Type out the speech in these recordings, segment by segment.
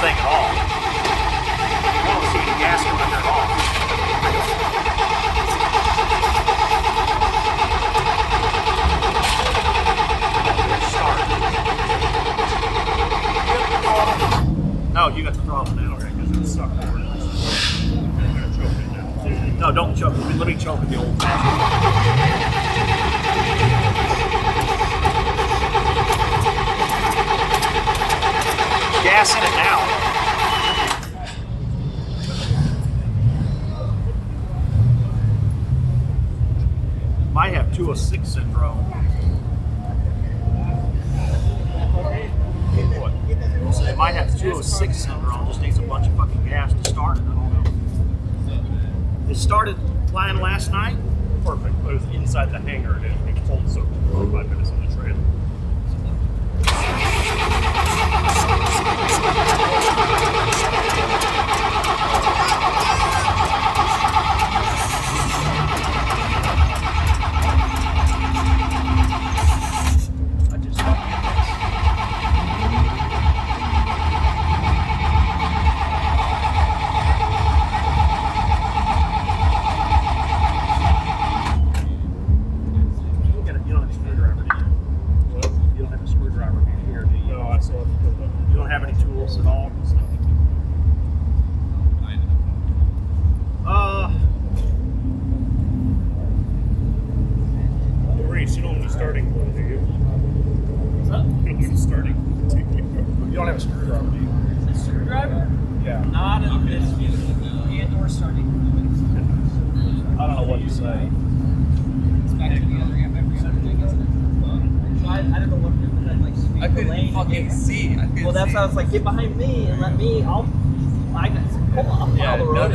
thing at all. I don't see any gas coming there at all. No, you got the throttle now, right? Because it's stuck forward. No, don't choke. Let me choke with the old fashioned. Gas in it now. Might have 206 syndrome. What? So it might have 206 syndrome. Just needs a bunch of fucking gas to start it. I don't know. It started flying last night. Perfect. But it was inside the hangar and it pulled so 45 minutes on the trail. Get behind me and let me. I can pull off the road.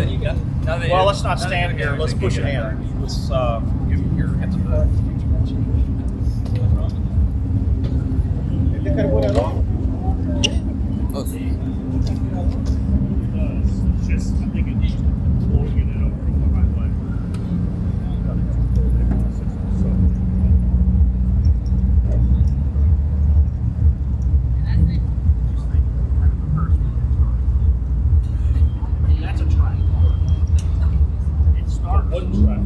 Well, let's not stand here. Let's push it in. Let's give your hands up. Just, I think it's just blowing it over to my leg. That's a track. It starts. One track.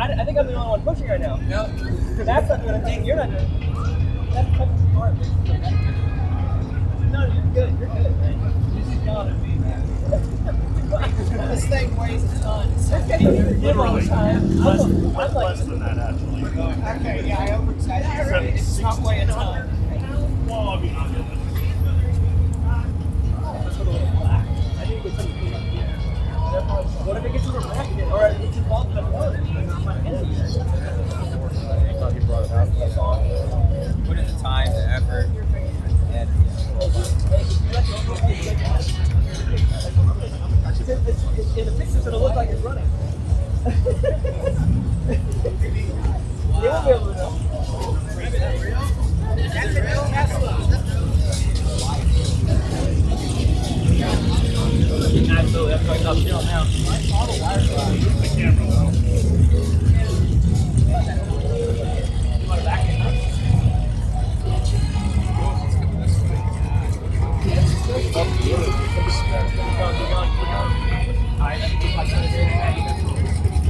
I think I'm the only one pushing right now. No. That's not doing a thing. You're not doing it. That's fucking smart. No, you're good. You're good, man. This is gotta be, man. This thing weighs a ton. You're all the time. Less than that, actually. Okay, yeah, I over-exaggerated. It's not weigh a ton. Well, I mean, I'm good. What if it gets overreacted or it's involved in the water? He brought it up. Put in the time, the effort, and in the pictures, it'll look like it's running. They won't be able to know. That's a real Tesla. Absolutely, I'm going uphill now. All the wires are out. The camera though. You want to back it up? Keep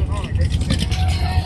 going.